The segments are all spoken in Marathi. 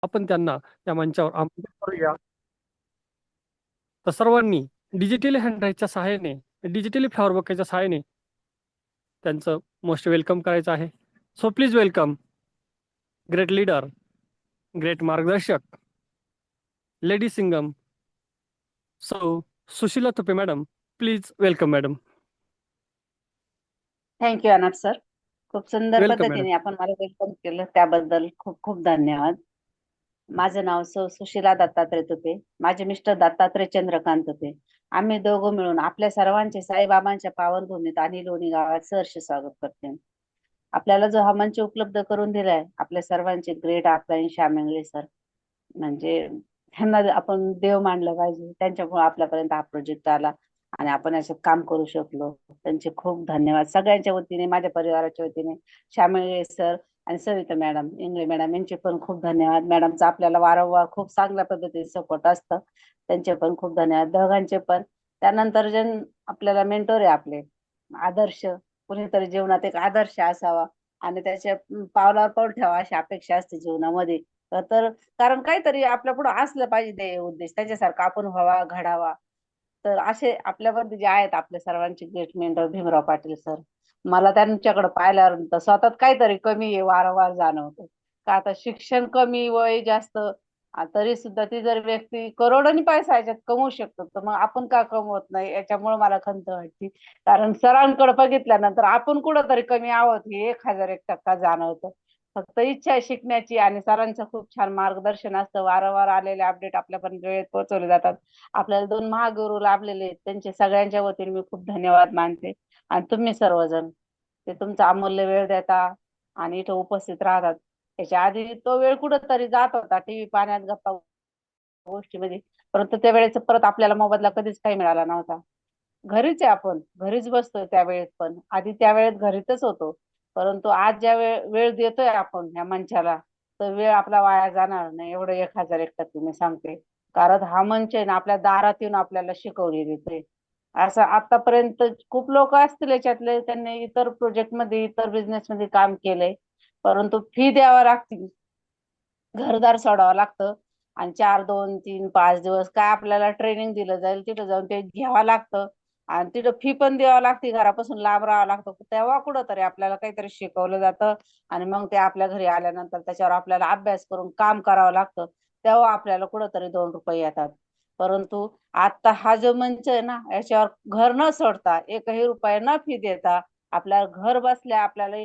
आपण त्यांना त्या मंचावर आमंत्रित करूया. तर सर्वांनी डिजिटली हँडराईजच्या सहाय्याने, डिजिटली फ्लॉवर बुकेच्या सहाय्याने त्यांचं मोस्ट वेलकम करायचं आहे. So please welcome great leader, great मार्गदर्शक, lady Singham. So Sushila Tupe madam, please welcome madam. Thank you Anap sir. खूप सुंदर वेलकम मॅडम. पद्धतीने आपण मला वेलकम केलं त्याबद्दल खूप खूप धन्यवाद. माझं नाव सुशीला दत्तात्रय तुपे. माझे मिस्टर दत्तात्रय चंद्रकांत तुपे. आम्ही दोघं मिळून आपल्या सर्वांचे साईबाबांच्या पावनभूमीत आणि लोणी गावात सहर्ष स्वागत करते. आपल्याला जो हा मंच उपलब्ध करून दिलाय आपल्या सर्वांचे ग्रेट आपला श्यामेंगळे सर, म्हणजे त्यांना आपण देव मानलं पाहिजे. त्यांच्यामुळे आपल्यापर्यंत हा प्रोजेक्ट आला आणि आपण याच्यात काम करू शकलो. त्यांचे खूप धन्यवाद सगळ्यांच्या वतीने, माझ्या परिवाराच्या वतीने. श्यामळे सर आणि सविता मॅडम, इंगळे मॅडम यांचे पण खूप धन्यवाद. मॅडमचा आपल्याला वारंवार खूप चांगल्या पद्धतीने सपोर्ट असतं, त्यांचे पण खूप धन्यवाद दोघांचे पण. त्यानंतर जे आपल्याला मेंटोर आहे, आपले आदर्श, कुणीतरी जीवनात एक आदर्श असावा आणि त्याच्या पावलावर पाऊल ठेवा अशी अपेक्षा असते जीवनामध्ये. तर कारण काहीतरी आपल्या पुढे असलं पाहिजे ते उद्देश, त्याच्यासारखं आपण व्हावा, घडावा. तर असे आपल्यामध्ये जे आहेत आपल्या सर्वांचे great mentor Bhimrao Patil sir, मला त्यांच्याकडे पाहिल्यानंतर स्वतःत काहीतरी कमी आहे वारंवार जाणवतं. का आता शिक्षण कमी, वय जास्त, तरी सुद्धा ती जर व्यक्ती करोडोनी पैसा याच्यात कमवू शकतो, तर मग आपण का कमवत नाही, याच्यामुळे मला खंत वाटते. कारण सरांकडे बघितल्यानंतर आपण कुठंतरी कमी आहोत हे 1001% जाणवतं. फक्त इच्छा आहे शिकण्याची आणि सरांचं खूप छान मार्गदर्शन असतं. वारंवार आलेले अपडेट आपल्यापर्यंत वेळेत पोहोचवले जातात. आपल्याला 2 महागुरु लाभलेले आहेत, त्यांचे सगळ्यांच्या वतीने मी खूप धन्यवाद मानते. आणि तुम्ही सर्वजण ते तुमचा अमूल्य वेळ देता आणि इथं उपस्थित राहतात. त्याच्या आधी तो वेळ कुठंतरी जात होता टीव्ही पाहण्यात, गप्पा गोष्टीमध्ये, परंतु त्या वेळेचा परत आपल्याला मोबदला कधीच काही मिळाला नव्हता. घरीच आहे, आपण घरीच बसतोय त्या वेळेत, पण आधी त्या वेळेत घरीतच होतो. परंतु आज ज्या वेळ देतोय आपण या मंचाला, तर वेळ आपला वाया जाणार नाही एवढं 1001% मी सांगते. कारण हा मंच आहे ना, आपल्या दारात येऊन आपल्याला शिकवली देतोय. असं आतापर्यंत खूप लोक असतील याच्यातले, त्यांनी इतर प्रोजेक्ट मध्ये, इतर बिझनेस मध्ये काम केलंय, परंतु फी द्यावा लागते, घरदार सोडावं लागतं आणि 4, 2, 3, 5 दिवस काय आपल्याला ट्रेनिंग दिलं जाईल, तिथं जाऊन ते घ्यावं लागतं आणि तिथं फी पण द्यावं लागते, घरापासून लांब राहावं लागतं. तेव्हा कुठंतरी आपल्याला काहीतरी शिकवलं जातं आणि मग ते आपल्या घरी आल्यानंतर त्याच्यावर आपल्याला अभ्यास करून काम करावं लागतं. तेव्हा आपल्याला कुठंतरी 2 रुपये येतात. परंतु आता हा जो मंच आहे ना, याच्यावर घर न सोडता, 1ही रुपया न फी देता, आपल्या घर बसल्या आपल्याला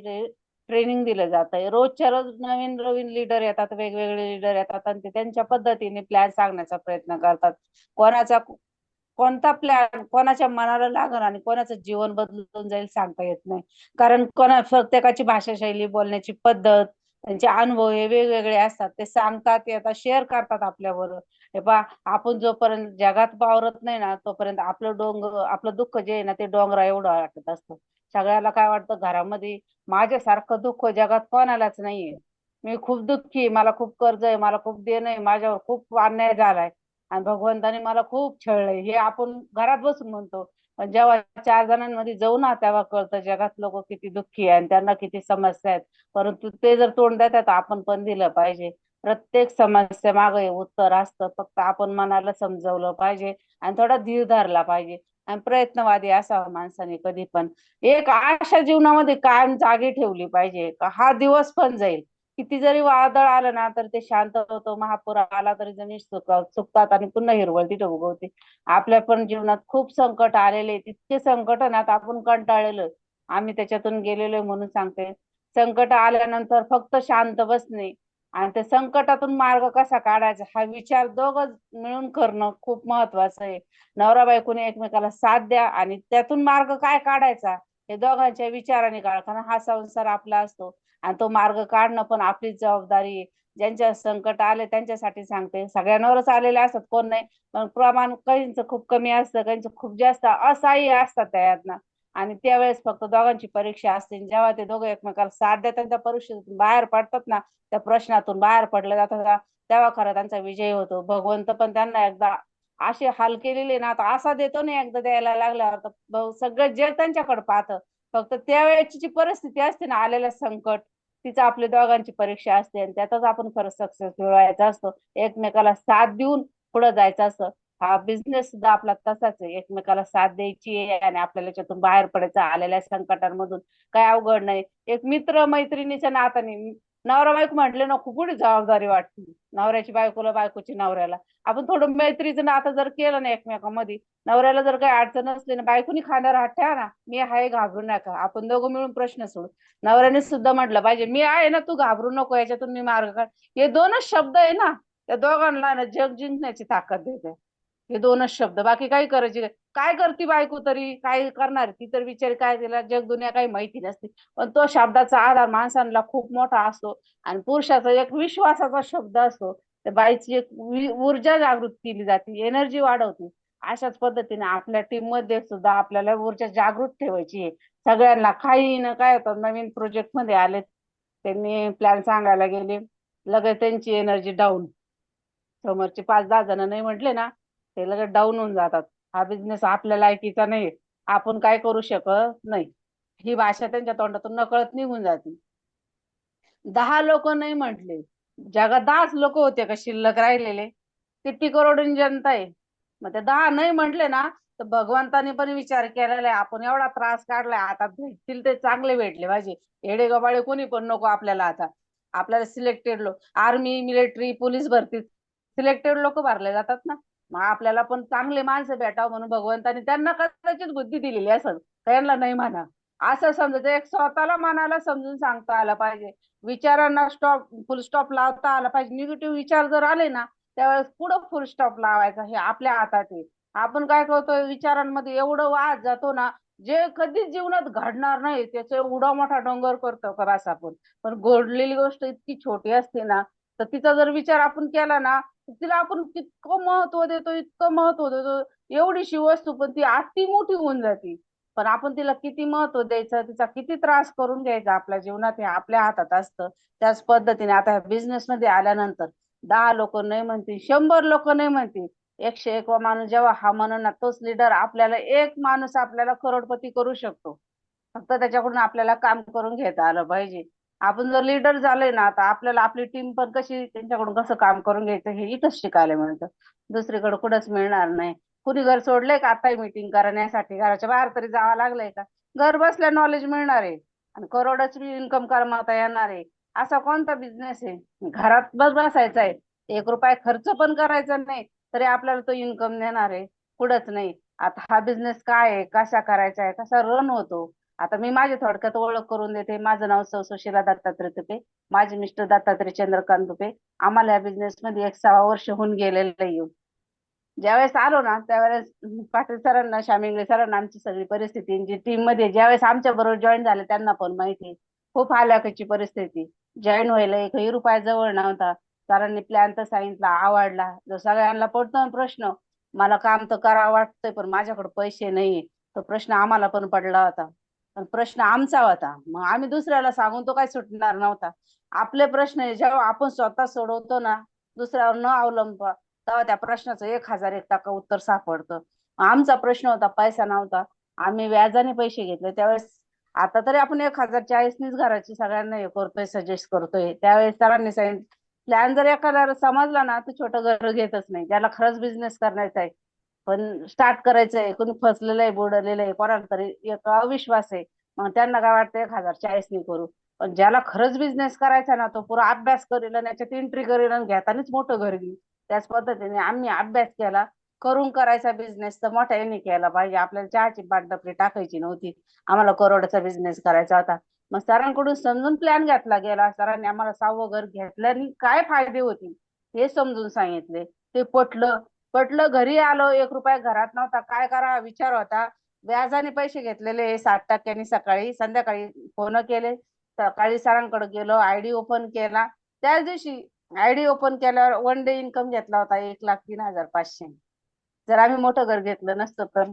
ट्रेनिंग दिलं जातंय. रोजच्या रोज नवीन नवीन लीडर येतात, वेगवेगळे लीडर येतात आणि ते त्यांच्या पद्धतीने प्लॅन सांगण्याचा प्रयत्न करतात. कोणाचा कोणता प्लॅन कोणाच्या मनाला लागल आणि कोणाचं जीवन बदलून जाईल सांगता येत नाही. कारण प्रत्येकाची भाषाशैली, बोलण्याची पद्धत, त्यांचे अनुभव हे वेगवेगळे असतात. ते सांगतात, ते आता शेअर करतात आपल्याबरोबर. हे पहा, आपण जोपर्यंत जगात वावरत नाही ना, तोपर्यंत आपलं दुःख जे आहे ना, ते डोंगरा एवढं वाटत असतं. सगळ्याला काय वाटतं घरामध्ये, माझ्यासारखं दुःख जगात कोणालाच नाहीये. मी खूप दुःखी आहे, मला खूप कर्ज आहे, मला खूप देणं आहे, माझ्यावर खूप अन्याय झालाय आणि भगवंताने मला खूप छळलंय, हे आपण घरात बसून म्हणतो. पण जेव्हा 4 जणांमध्ये जाऊ ना, तेव्हा कळतं जगात लोक किती दुःखी आहे आणि त्यांना किती समस्या आहेत. परंतु ते जर तोंड देतात, आपण पण दिलं पाहिजे. प्रत्येक समस्या मागे उत्तर असतं, फक्त आपण मनाला समजवलं पाहिजे आणि थोडा धीर धरला पाहिजे आणि प्रयत्नवादी असावं माणसाने कधी पण. एक आशा जीवनामध्ये कायम जागी ठेवली पाहिजे का हा दिवस पण जाईल. किती जरी वादळ आलं ना, तर ते शांत होतं. महापूर आला तरी जमीन सुकतात आणि पुन्हा हिरवळ तिथे उगवते. आपल्या पण जीवनात खूप संकट आलेले, तितके संकट ना आता आपण कंटाळलेलो, आम्ही त्याच्यातून गेलेलो म्हणून सांगते. संकट आल्यानंतर फक्त शांत बसणे आणि त्या संकटातून मार्ग कसा काढायचा हा विचार दोघं मिळून करणं खूप महत्वाचं आहे. नवरा बायकोने एकमेकाला साथ द्या आणि त्यातून मार्ग काय काढायचा हे दोघांच्या विचाराने काढा. कारण हा संसार आपला असतो आणि तो मार्ग काढणं पण आपलीच जबाबदारी आहे. ज्यांच्या संकट आले त्यांच्यासाठी सांगते, सगळ्यांवरच आलेले असतात कोण नाही, पण प्रमाण काहींच खूप कमी असतं, काहींच खूप जास्त असहाय्य असतात त्यातनं. आणि त्यावेळेस फक्त दोघांची परीक्षा असते, जेव्हा ते दोघं एकमेकाला साथ देतात, त्या परीक्षेतून बाहेर पडतात ना, त्या प्रश्नातून बाहेर पडले जातात ना, तेव्हा खरं त्यांचा विजय होतो. भगवंत पण त्यांना एकदा असे हाल केलेले ना, आता असा देतो ना एकदा द्यायला लागल्यावर, तर सगळं जग त्यांच्याकडे पाहतं. फक्त त्यावेळेची जी परिस्थिती असते ना, आलेलं संकट तिचं आपल्या दोघांची परीक्षा असते आणि त्यातच आपण खरं सक्सेस मिळवायचा असतो. एकमेकाला साथ देऊन पुढे जायचं असतं. हा बिझनेस सुद्धा आपला तसाच आहे, एकमेकाला साथ द्यायची आहे आणि आपल्याला त्याच्यातून बाहेर पडायचं आलेल्या संकटांमधून. काय अवघड नाही. एक मित्र मैत्रिणीच्या नात्याने नवरा बायको म्हटले ना खूप मोठी जबाबदारी वाटते. नवऱ्याची बायकोला, बायकोची नवऱ्याला. आपण थोडं मैत्रीचं नातं जर केलं ना एकमेकांमध्ये, नवऱ्याला जर काही अडचण असली ना, बायकोनी खांद्यावर हात ठेवा ना, मी आहे घाबरू नका, आपण दोघं मिळून प्रश्न सोडू. नवऱ्याने सुद्धा म्हटलं पाहिजे मी आहे ना, तू घाबरू नको, याच्यातून मी मार्ग काढ. हे दोनच शब्द आहे ना, त्या दोघांना ना जग जिंकण्याची ताकद देते. हे दोनच शब्द, बाकी काही करायची नाही. काय करते बायको तरी, काय करणार ती तर बिचारी, काय तिला जग दुनिया काही माहिती नसते. पण तो शब्दाचा आधार माणसांना खूप मोठा असतो. आणि पुरुषाचा एक विश्वासाचा शब्द असतो. त्या बाईची एक ऊर्जा जागृत केली जाते, एनर्जी वाढवते. अशाच पद्धतीने आपल्या टीम मध्ये सुद्धा आपल्याला ऊर्जा जागृत ठेवायची आहे. सगळ्यांना काही ना काय होतं, नवीन प्रोजेक्ट मध्ये आले, त्यांनी प्लॅन सांगायला गेले, लगेच त्यांची एनर्जी डाऊन. समोरचे 5-10 जण नाही म्हटले ना, ते लगेच डाऊन होऊन जातात. हा बिझनेस आपल्या लायकीचा नाही, आपण काय करू शकत नाही, ही भाषा त्यांच्या तोंडातून नकळत निघून जाते. 10 लोक नाही म्हटले, जगात 10च लोक होते का शिल्लक राहिलेले? किती करोडोंची जनता आहे. मग ते 10 नाही म्हटले ना, तर भगवंताने पण विचार केलेला आहे, आपण एवढा त्रास काढलाय, आता भेटतील ते चांगले भेटले पाहिजे. येडे गबाळे कोणी पण नको आपल्याला. आता आपल्याला सिलेक्टेड लोक, आर्मी, मिलिटरी, पोलीस भरती सिलेक्टेड लोक भरले जातात ना. मग आपल्याला पण चांगले माणसं भेटावं म्हणून भगवंतानी त्यांना कदाचित बुद्धी दिलेली असेल, त्यांना नाही म्हणा. असं समजायचं, एक स्वतःला मनाला समजून सांगता आलं पाहिजे. विचारांना फुल स्टॉप लावता आला पाहिजे. निगेटिव्ह विचार जर आले ना, त्यावेळेस पुढं फुल स्टॉप लावायचा, हे आपल्या हातात आहे. आपण काय करतोय, विचारांमध्ये एवढं वाद जातो ना, जे कधीच जीवनात घडणार नाही त्याचा एवढा मोठा डोंगर करतो का बस आपण. पण घडलेली गोष्ट इतकी छोटी असते ना, तर तिचा जर विचार आपण केला ना, तर तिला आपण इतकं महत्व देतो, इतकं महत्व देतो. एवढीशी वस्तू पण ती अति मोठी होऊन जाते. पण आपण तिला किती महत्व द्यायचं, तिचा किती त्रास करून घ्यायचा आपल्या जीवनात, हे आपल्या हातात असतं. त्याच पद्धतीने आता बिझनेस मध्ये आल्यानंतर 10 लोक नाही म्हणतील, 100 लोक नाही म्हणतील, 101 वा माणूस जेव्हा हा म्हणून ना, तोच लीडर आपल्याला, एक माणूस आपल्याला करोडपती करू शकतो. फक्त त्याच्याकडून आपल्याला काम करून घेता आलं पाहिजे. आपण जर लीडर झालोय ना, आता आपल्याला आपली टीम पण कशी, त्यांच्याकडून कसं काम करून घ्यायचं हे इथंच शिकायला मिळतं. दुसरीकडे कुठंच मिळणार नाही. कुणी घर सोडलंय का आता मीटिंग करण्यासाठी? घराच्या बाहेर तरी जावं लागलंय का? घर बसल्या नॉलेज मिळणार आहे आणि करोडाची इन्कम कमावता येणार आहे. असा कोणता बिझनेस आहे? घरात बस बसायचा आहे, 1 रुपया खर्च पण करायचा नाही, तरी आपल्याला तो इन्कम देणार आहे? कुठंच नाही. आता हा बिझनेस काय आहे, कशा करायचा आहे, कसा रन होतो? आता मी माझी थोडक्यात ओळख करून देते. माझं नाव सुशीला दत्तात्रय तुपे, माझे मिस्टर दत्तात्रय चंद्रकांत तुपे. आम्हाला या बिझनेस मध्ये 1 6 वर्ष होऊन गेलेलं आहे. ज्यावेळेस आलो ना, त्यावेळेस पाटील सरांना, शामिंगले सरांना आमची सगळी परिस्थिती, जी टीम मध्ये ज्यावेळेस आमच्या बरोबर जॉईन झाले त्यांना पण माहिती, खूप हालाकीची परिस्थिती. जॉईन व्हायला 1 रुपया जवळ नव्हता. सरांनी प्लॅन तर सांगितला, आवडला, जो सगळ्यांना पडतो ना प्रश्न, मला काम तर करावं वाटतंय पण माझ्याकडे पैसे नाही, तो प्रश्न आम्हाला पण पडला होता. पण प्रश्न आमचा होता, मग आम्ही दुसऱ्याला सांगून तो काही सुटणार नव्हता. आपले प्रश्न जेव्हा आपण स्वतः सोडवतो ना, दुसऱ्यावर न अवलंब, तेव्हा त्या प्रश्नाचं 1001% उत्तर सापडतं. आमचा प्रश्न होता, पैसा नव्हता. आम्ही व्याजाने पैसे घेतले त्यावेळेस. आता तरी आपण 1040नीच घराची सगळ्यांना हे करतोय, सजेस्ट करतोय. त्यावेळेस सरांनी सांगितलं, प्लॅन जर एखाद्याला समजला ना, तर छोटं घर घेतच नाही. ज्याला खरंच बिझनेस करायचा आहे, पण स्टार्ट करायचं आहे, कोणी फसलेलं आहे, बुडलेलं आहे, कोणाला तरी एक अविश्वास आहे, मग त्यांना काय वाटतं 1040नी करू. पण ज्याला खरंच बिझनेस करायचा ना, तो पुरा अभ्यास करेल आणि याच्यात एंट्री करेल आणि घेतानाच मोठं घर घेईल. त्याच पद्धतीने आम्ही अभ्यास केला, करून करायचा बिझनेस तर मोठ्या यांनी केला पाहिजे. आपल्याला चहाची पाटडपरी टाकायची नव्हती, आम्हाला करोडाचा बिझनेस करायचा होता. मग सरांकडून समजून प्लॅन घेतला गेला. सरांनी आम्हाला 6वं घर घेतल्याने काय फायदे होतील हे समजून सांगितले. ते पटलं. घरी आलो, 1 रुपया घरात नव्हता, काय करा विचार होता. व्याजाने पैसे घेतलेले 7%, सकाळी संध्याकाळी फोन केले. सकाळी सरांकडे गेलो, आयडी ओपन केला. त्याच दिवशी आयडी ओपन केल्यावर 1 डे इन्कम घेतला होता 1,03,500. जर आम्ही मोठं घर घेतलं नसतं तर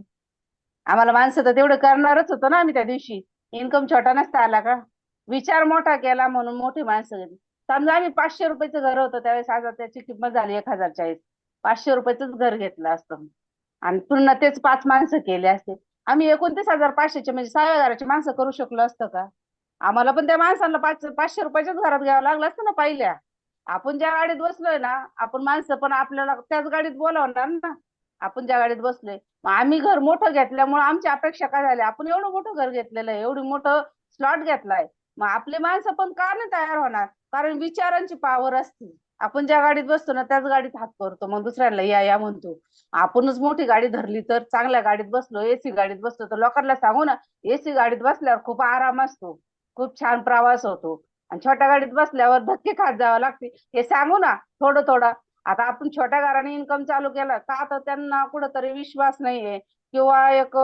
आम्हाला माणसं तर तेवढं करणारच होतो ना आम्ही त्या दिवशी. इन्कम छोटा नसता आला का? विचार मोठा केला म्हणून मोठी माणसं घेतली. समजा आम्ही 500 रुपयाचं घर होतं त्यावेळेस, आज त्याची किंमत झाली 1,040. 500 रुपयाचंच घर घेतलं असतं आणि पुन्हा तेच 5 माणसं केले असते, आम्ही 29,500चे म्हणजे 6,000ची माणसं करू शकलो असतं का? आम्हाला पण त्या माणसाला 500 रुपयाच्याच घरात घ्यावं लागलं असतं ना पहिल्या. आपण ज्या गाडीत बसलोय ना, आपण माणसं पण आपल्याला त्याच गाडीत बोलावणार ना. आपण ज्या गाडीत बसलोय, मग आम्ही घर मोठं घेतल्यामुळे आमची अपेक्षा काय झाली, आपण एवढं मोठं घर घेतलेलं आहे, एवढं मोठं स्लॉट घेतलाय, मग आपले माणसं पण का नाही तयार होणार? कारण विचारांची पावर असते. आपण ज्या गाडीत बसतो ना त्याच गाडीत हात करतो, मग दुसऱ्याला या या म्हणतो. आपणच मोठी गाडी धरली तर, चांगल्या गाडीत बसलो, एसी गाडीत बसलो तर लोकांना सांगू ना, एसी गाडीत बसल्यावर खूप आराम असतो, खूप छान प्रवास होतो. आणि छोट्या गाडीत बसल्यावर धक्के खात जावं लागते, हे सांगू ना थोडं थोडं. आता आपण छोट्या घराने इन्कम चालू केलं का, तर त्यांना कुठंतरी विश्वास नाहीये, किंवा एक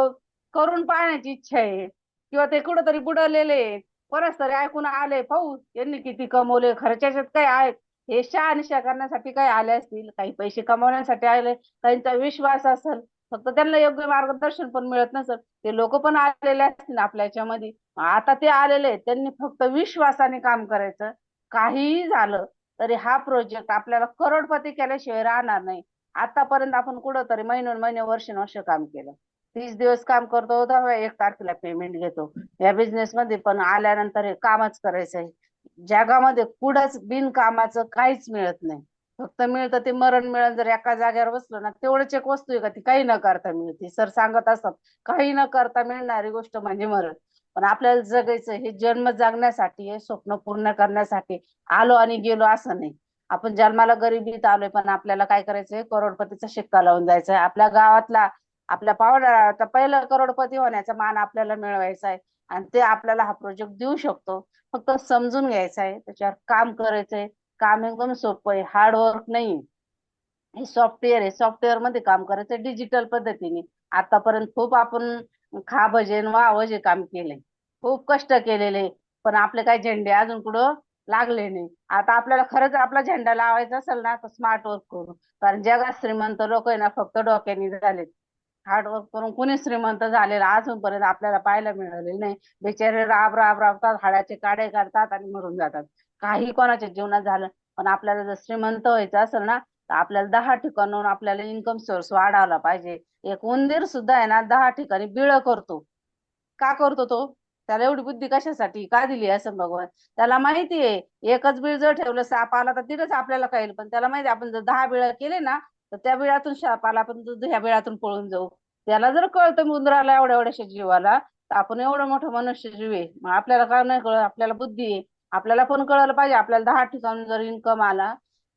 करून पाहण्याची इच्छा आहे, किंवा ते कुठंतरी बुडलेले, परत तरी ऐकून आले पाहू यांनी किती कमवले, खर्चाच्यात काय आहे, हे शहानिशा करण्यासाठी काही आले असतील, काही पैसे कमवण्यासाठी आले, काहींचा विश्वास असेल, फक्त त्यांना योग्य मार्गदर्शन पण मिळत नसेल, ते लोक पण आलेले असतील आपल्या याच्यामध्ये. आता ते आलेले आहेत, त्यांनी फक्त विश्वासाने काम करायचं. काहीही झालं तरी हा प्रोजेक्ट आपल्याला करोडपती केल्याशिवाय राहणार नाही. आतापर्यंत आपण कुठंतरी महिनोन महिने वर्ष काम केलं, 30 दिवस काम करतो, दहा 1 तारखेला पेमेंट घेतो. या बिझनेस मध्ये पण आल्यानंतर हे कामच करायचंय. जगामध्ये कुठंच बिनकामाचं काहीच मिळत नाही. फक्त मिळतं ते मरण मिळून, जर एका जागेवर बसलो ना, तेवढंच एक वस्तू आहे का ती काही न करता मिळते. सर सांगत असतात, काही न करता मिळणारी गोष्ट म्हणजे मरण. पण आपल्याला जगायचं, हे जन्म जगण्यासाठी, हे स्वप्न पूर्ण करण्यासाठी आलो आणि गेलो असं नाही. आपण जन्माला गरिबीत आलोय, पण आपल्याला काय करायचंय, करोडपतीचा शिक्का लावून जायचंय. आपल्या गावातला, आपल्या पावडा पहिलं करोडपती होण्याचा मान आपल्याला मिळवायचा आहे. आणि ते आपल्याला हा प्रोजेक्ट देऊ शकतो. फक्त समजून घ्यायचं आहे, त्याच्यावर काम करायचंय. काम एकदम सोपं आहे, हार्ड वर्क नाही. हे सॉफ्टवेअर आहे, सॉफ्टवेअर मध्ये काम करायचं डिजिटल पद्धतीने. आतापर्यंत खूप आपण खा भजे वा वजे काम केलंय, खूप कष्ट केलेले, पण आपले काही झेंडे अजून कुठं लागले नाही. आता आपल्याला खरंच आपला झेंडा लावायचा असेल ना, तर स्मार्ट वर्क करू. कारण जगात श्रीमंत लोक आहे ना, फक्त डोक्याने झालेत. हार्डवर्क करून कुणी श्रीमंत झालेला अजूनपर्यंत आपल्याला पाहायला मिळालेलं नाही. बिचारे राब राब राबतात, हाडाचे काढे करतात आणि मरून जातात. काही कोणाच्या जीवनात झालं. पण आपल्याला जर श्रीमंत व्हायचं असेल ना, तर आपल्याला 10 ठिकाणाहून आपल्याला इन्कम सोर्स वाढवला पाहिजे. एक उंदीर सुद्धा आहे ना 10 ठिकाणी बिळ करतो. का करतो तो? त्याला एवढी बुद्धी कशासाठी का दिली असं भगवान? त्याला माहिती आहे, एकच बिळ जर ठेवलं साप आला तर तिथंच आपल्याला कळेल, पण त्याला माहिती आपण जर 10 बिळ केले ना, तर त्या बिळातून साप आला आपण ह्या बिळातून पळून जाऊ. त्याला जर कळतं उंदराला एवढ्या एवढ्याशा जीवाला, तर आपण एवढं मोठं मनुष्य जीव आहे, मग आपल्याला काय नाही कळत? आपल्याला बुद्धी आहे. आपल्याला पण कळलं पाहिजे. आपल्याला 10 ठिकाणून जर इन्कम आला,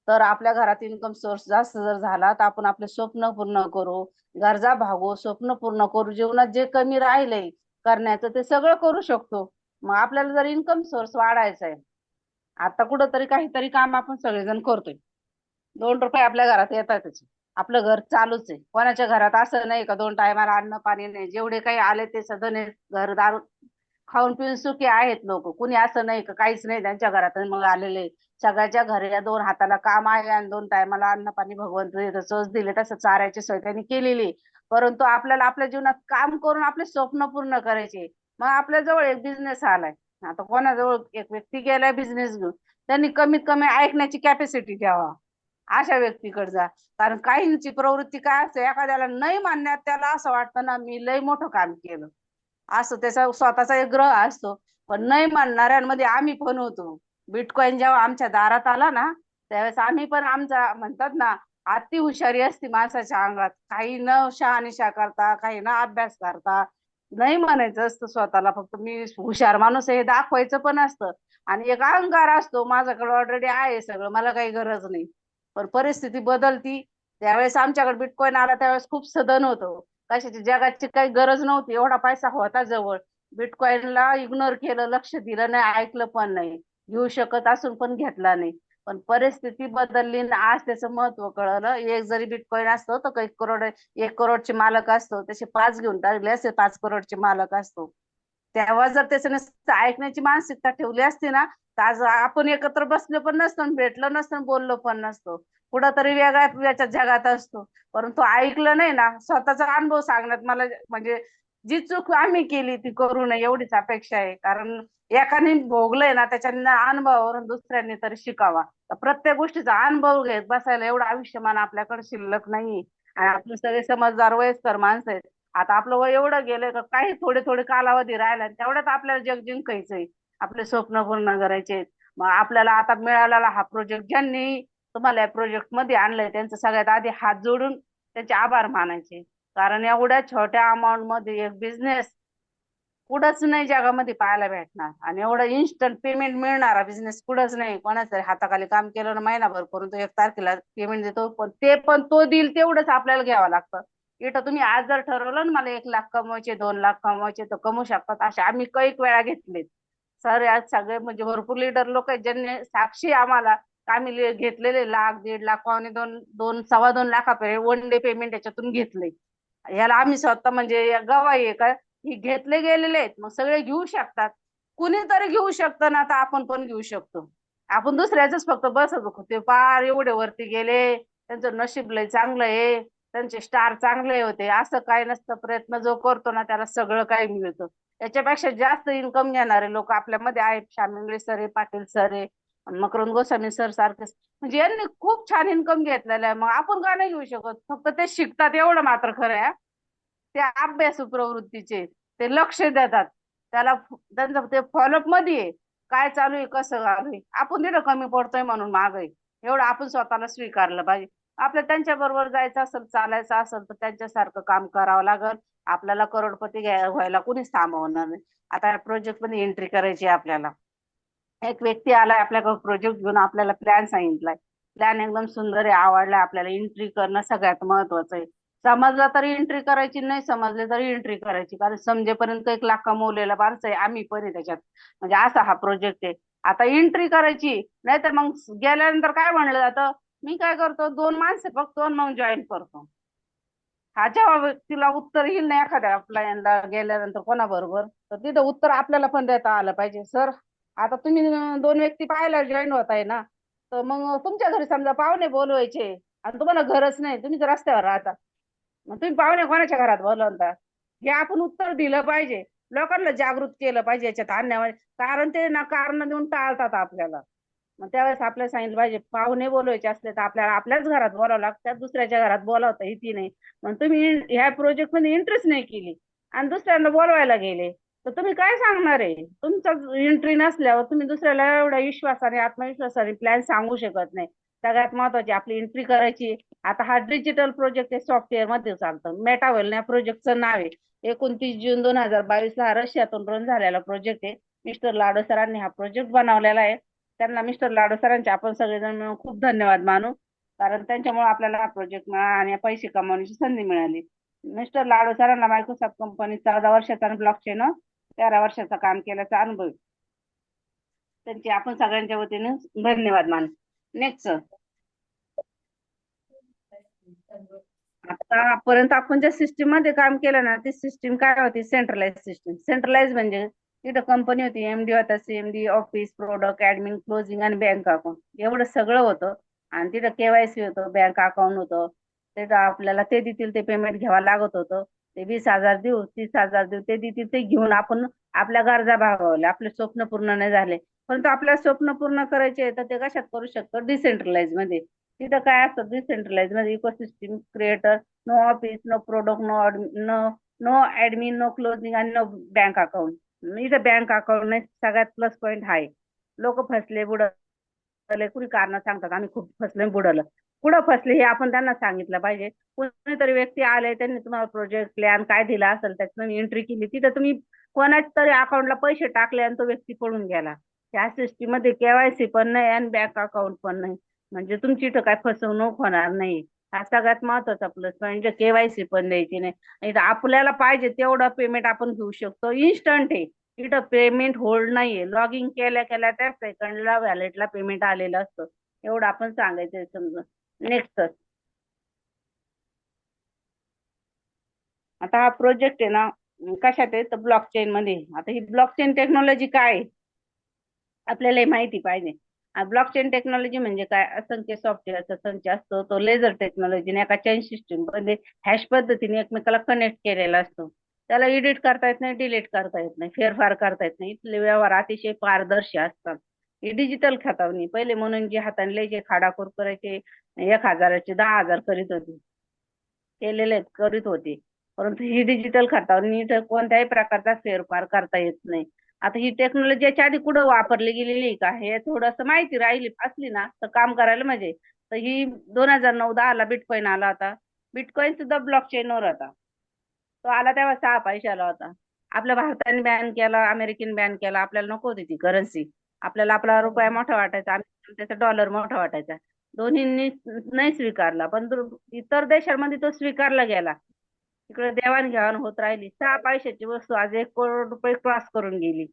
तर आपल्या घरात इन्कम सोर्स जास्त जर झाला, तर आपण आपले स्वप्न पूर्ण करू, गरजा भागवू, स्वप्न पूर्ण करू. जीवनात जे कमी राहिलंय करण्याचं ते सगळं करू शकतो. मग आपल्याला जर इन्कम सोर्स वाढायचा आहे, आता कुठंतरी काहीतरी काम आपण सगळेजण करतोय, 2 रुपये आपल्या घरात येतातच. आपलं घर चालूच आहे. कोणाच्या घरात असं नाही का 2 टायमाला अन्न पाणी नाही. जेवढे काही आले ते सदन घरदार खाऊन पिऊन सुखी आहेत लोक. कुणी असं नाही का काहीच नाही त्यांच्या घरात मग आलेले. सगळ्याच्या घरी या 2 हाताला काम आहे आणि 2 टायमाला अन्न पाणी भगवंत तसंच दिले, तसं चाऱ्याची सोय त्यांनी केलेली. परंतु आपल्याला आपल्या जीवनात काम करून आपले स्वप्न पूर्ण करायचे. मग आपल्या जवळ एक बिझनेस आलाय. आता कोणाजवळ एक व्यक्ती गेलाय बिझनेस घेऊन, त्यांनी कमीत कमी ऐकण्याची कॅपॅसिटी ठेवा. अशा व्यक्तीकडे जा. कारण काहींची प्रवृत्ती काय असते, एखाद्याला नाही मानण्यात त्याला असं वाटतं ना, मी लय मोठं काम केलं, असं त्याचा स्वतःचा एक ग्रह असतो. पण नाही मानणाऱ्यांमध्ये आम्ही पण होतो. बिटकॉइन जेव्हा आमच्या दारात आला ना, त्यावेळेस आम्ही पण, आमचा म्हणतात ना, अति हुशारी असते माणसाच्या अंगात. काही न शहानिशा करता, काही न अभ्यास करता, नाही म्हणायचं असतं स्वतःला, फक्त मी हुशार माणूस आहे हे दाखवायचं पण असतं. आणि एक अहंकार असतो, माझ्याकडे ऑलरेडी आहे सगळं, मला काही गरज नाही. पण परिस्थिती बदलती. त्यावेळेस आमच्याकडे बिटकॉइन आला, त्यावेळेस खूप सदन होतो. कशाची जगाची काही गरज नव्हती, एवढा पैसा होता जवळ. बिटकॉइनला इग्नोर केलं, लक्ष दिलं नाही, ऐकलं पण नाही. घेऊ शकत असून पण घेतला नाही. पण परिस्थिती बदलली ना, आज त्याचं महत्व कळलं. एक जरी बिटकॉइन असतो तर काही करोड, 1 करोडचे मालक असतो, तसे 5 घेऊन टाकले असे 5 करोडचे मालक असतो. तेव्हा जर त्याचं नुसतं ऐकण्याची मानसिकता ठेवली असती ना, तर आज आपण एकत्र बसलो पण नसतो, भेटलो नसतो, बोललो पण नसतो. कुठंतरी वेगळ्या याच्या जगात असतो. परंतु ऐकलं नाही ना, स्वतःचा अनुभव सांगण्यात मला म्हणजे, जी चूक आम्ही केली ती करू नये एवढीच अपेक्षा आहे. कारण एकाने भोगलंय ना, त्याच्या अनुभवावरून दुसऱ्यांनी तरी शिकावा. तर प्रत्येक गोष्टीचा अनुभव घेत बसायला एवढं आयुष्यमान आपल्याकडे शिल्लक नाही. आणि आपले सगळे समजदार वयस्कर माणसं आहेत. आता आपलं वय एवढं गेलंय का, काही थोडे थोडे कालावधी राहिला, तेवढ्यात आपल्याला जग जिंकायचंय. आपले स्वप्न पूर्ण करायचे. मग आपल्याला आता मिळालेला हा प्रोजेक्ट, ज्यांनी तुम्हाला या प्रोजेक्ट मध्ये आणलंय त्यांचं सगळ्यात आधी हात जोडून त्यांचे आभार मानायचे. कारण एवढ्या छोट्या अमाऊंट मध्ये एक बिझनेस कुठंच नाही जगामध्ये पाहायला भेटणार, आणि एवढं इन्स्टंट पेमेंट मिळणारा बिझनेस कुठंच नाही. कोणाचं तरी हाताखाली काम केलं ना महिनाभर करून तो 1 तारखेला पेमेंट देतो, पण तो देईल तेवढंच आपल्याला घ्यावं लागतं. इथं तुम्ही आज जर ठरवलं ना मला 1 लाख कमवायचे, 2 लाख कमवायचे, तर कमवू शकतात. असे आम्ही कैक वेळा घेतलेत. सर आज सगळे म्हणजे भरपूर लीडर लोक आहेत ज्यांनी साक्षी आम्हाला, आम्ही घेतलेले 1 लाख, 1.5 लाख, पावणे दोन, 2, 2.25 लाखापर्यंत वन डे पेमेंट याच्यातून घेतले. याला आम्ही स्वतः म्हणजे गवाही आहे का, ही घेतले गेलेले आहेत, मग सगळे घेऊ शकतात. कुणीतरी घेऊ शकतं ना, तर आपण पण घेऊ शकतो. आपण दुसऱ्याच फक्त बसत होतो, ते पार एवढे वरती गेले, त्यांचं नशीब लय चांगलं आहे, त्यांचे स्टार चांगले होते, असं काय नसतं. प्रयत्न जो करतो ना त्याला सगळं काही मिळतं. त्याच्यापेक्षा जास्त इन्कम घेणारे लोक आपल्यामध्ये आहेत. श्याम इंगळे सर आहे, पाटील सर आहे, मकरंद गोस्वामी सर सारखे, म्हणजे यांनी खूप छान इन्कम घेतलेला आहे. मग आपण का नाही घेऊ शकत? फक्त ते शिकतात एवढं मात्र खरं आहे. ते अभ्यासू प्रवृत्तीचे, ते लक्ष देतात, त्याला त्यांचं ते फॉलोअप मध्ये आहे. काय चालू आहे, कसं चालू आहे, आपण तिथं कमी पडतोय म्हणून माग आहे. एवढं आपण स्वतःला स्वीकारलं पाहिजे. आपल्या त्यांच्या बरोबर जायचं असेल, चालायचं असेल, तर त्यांच्यासारखं काम करावं लागल. आपल्याला करोडपती व्हायला कुणीच थांबवणार नाही. आता या प्रोजेक्ट मध्ये एंट्री करायची आहे आपल्याला. एक व्यक्ती आलाय आपल्याकडे प्रोजेक्ट घेऊन, आपल्याला प्लॅन सांगितलाय. प्लॅन एकदम सुंदर आहे, आवडलाय आपल्याला. एंट्री करणं सगळ्यात महत्वाचं आहे. समजला तरी एंट्री करायची, नाही समजले तरी एंट्री करायची, कारण समजेपर्यंत 1 लाख कमवलेला माणसं आहे आम्ही पण आहे त्याच्यात. म्हणजे असा हा प्रोजेक्ट आहे. आता एंट्री करायची, नाही तर मग गेल्यानंतर काय म्हणलं जातं, मी काय करतो, 2 माणसं बघतो आणि मग जॉईन करतो. हा जेव्हा व्यक्तीला उत्तर येईल ना एखाद्या आपल्या गेल्यानंतर कोणाबरोबर, तर तिथं उत्तर आपल्याला पण देता आलं पाहिजे. सर आता तुम्ही 2 व्यक्ती पाहायला जॉईन होत आहे ना, तर मग तुमच्या घरी समजा पाहुणे बोलवायचे आणि तुम्हाला घरच नाही, तुम्ही जर रस्त्यावर राहता, मग तुम्ही पाहुणे कोणाच्या घरात बोलवता? हे आपण उत्तर दिलं पाहिजे. लोकांना जागृत केलं पाहिजे याच्यात आणण्यामध्ये, कारण ते ना कारण देऊन टाळतात आपल्याला. मग त्यावेळेस आपल्याला सांगितलं पाहिजे, पाहुणे बोलवायचे असले तर आपल्याला आपल्याच घरात बोलावं लागतात, दुसऱ्याच्या घरात बोलावता येते नाही. मग तुम्ही ह्या प्रोजेक्ट मध्ये इंटरेस्ट नाही केली आणि दुसऱ्यांना बोलवायला गेले, तर तुम्ही काय सांगणार आहे? तुमचा एंट्री नसल्यावर तुम्ही दुसऱ्याला एवढ्या विश्वासाने, आत्मविश्वासाने प्लॅन सांगू शकत नाही. सगळ्यात महत्वाची आपली एंट्री करायची. आता हा डिजिटल प्रोजेक्ट आहे, सॉफ्टवेअर मध्ये चालतं. मेटावेल या प्रोजेक्टचं नाव आहे. 29 जून 2022 ला हा रशियातून रन झालेला प्रोजेक्ट आहे. मिस्टर लाडो सरांनी हा प्रोजेक्ट बनवलेला आहे. त्यांना मिस्टर लाडो सरांचे आपण सगळेजण मिळून खूप धन्यवाद मानू, कारण त्यांच्यामुळे आपल्याला हा प्रोजेक्ट मिळाला आणि पैसे कमवण्याची संधी मिळाली. मिस्टर लाडो सरांना मायक्रोसॉफ्ट कंपनी 14 वर्षाचा आणि ब्लॉकचेन 13 वर्षाचा काम केल्याचा अनुभव आहे. त्यांचे आपण सगळ्यांच्या वतीने धन्यवाद मान. Next sir. आतापर्यंत आपण ज्या सिस्टीम मध्ये काम केलं ना, ती सिस्टीम काय होती? Centralise system. सेंट्रलाइज म्हणजे तिथं कंपनी होती, एमडी होता, CMD, office, product, admin, closing आणि बँक अकाउंट, एवढं सगळं होतं. आणि तिथं केवायसी होतं, बँक अकाउंट होतं. तिथं आपल्याला ते देतील ते पेमेंट घ्यावं लागत होतं. ते 20,000 देऊ, 30,000 देऊ, ते देतील ते घेऊन आपण आपल्या गरजा भागवल्या. आपले स्वप्न पूर्ण नाही झाले, परंतु आपल्याला स्वप्न पूर्ण करायचे तर ते कशात करू शकतो? डिसेंट्रलाइज मध्ये. तिथं काय असतं डिसेंट्रलाइज मध्ये? Ecosystem creator, no office, no product, no no admin, no closing आणि नो बँक अकाउंट. इथं बँक अकाउंट नाही, सगळ्यात प्लस पॉईंट आहे. लोक फसले, बुडाले, कुणी कारण सांगतात आम्ही खूप फसले बुडालं. कुठं फसले हे आपण त्यांना सांगितलं पाहिजे. कोणीतरी व्यक्ती आले, त्यांनी तुम्हाला प्रोजेक्ट प्लॅन काय दिला असेल त्यात तुम्ही एंट्री केली, तिथं तुम्ही कोणाच तरी अकाउंटला पैसे टाकले आणि तो व्यक्ती पळून गेला. त्या सिस्टीम मध्ये केवायसी पण नाही आणि बँक अकाउंट पण नाही, म्हणजे तुमची इथं काय फसवणूक होणार नाही. हा सगळ्यात महत्वाचा प्लस म्हणजे केवायसी पण द्यायची नाही. आणि आपल्याला पाहिजे तेवढं पेमेंट आपण घेऊ शकतो. इन्स्टंट आहे, इथं पेमेंट होल्ड नाहीये. लॉग इन केल्या केल्या त्या सेकंडला वॅलेटला पेमेंट आलेलं असतं. एवढं आपण सांगायचंय समजा. नेक्स्ट. आता हा प्रोजेक्ट आहे ना, कशात आहे तर ब्लॉकचेन मध्ये. आता ही ब्लॉकचेन टेक्नॉलॉजी काय आहे? आपल्याला हे माहिती पाहिजे. ब्लॉकचेन टेक्नॉलॉजी म्हणजे काय? असंख्य सॉफ्टवेअरचा संच असतो, तो लेझर टेक्नॉलॉजीने एका चेन सिस्टीम मध्ये हॅश पद्धतीने एकमेकाला कनेक्ट केलेला असतो. त्याला एडिट करता येत नाही, डिलीट करता येत नाही, फेरफार करता येत नाही. इथले व्यवहार अतिशय पारदर्शी असतात. ही डिजिटल खतावणी. पहिले म्हणून जे हाताने लय जे खाडाखोड करायचे, 1,000चे 10,000 करीत होते, केलेले करीत होते. परंतु ही डिजिटल खतावणी तर कोणत्याही प्रकारचा फेरफार करता येत नाही. आता ही टेक्नॉलॉजी याच्या आधी कुठं वापरली गेलेली आहे का हे थोडंसं माहिती राहिली असली ना तर काम करायला म्हणजे. तर ही 2009-10 ला बिटकॉइन आला होता. बिटकॉइन सुद्धा ब्लॉक चेनवर होता. तो आला तेव्हा 6 पैशाला होता. आपल्या भारताने बॅन केला, अमेरिकेने बॅन केला. आपल्याला नको होती ती करन्सी. आपल्याला आपला रुपया मोठा वाटायचा, त्याचा डॉलर मोठा वाटायचा. दोन्हींनी नाही स्वीकारला, पण इतर देशांमध्ये तो स्वीकारला गेला. तिकडे देवाणघेवाण होत राहिली. 6 पैशाची वस्तू आज 1 करोड रुपये क्रॉस करून गेली.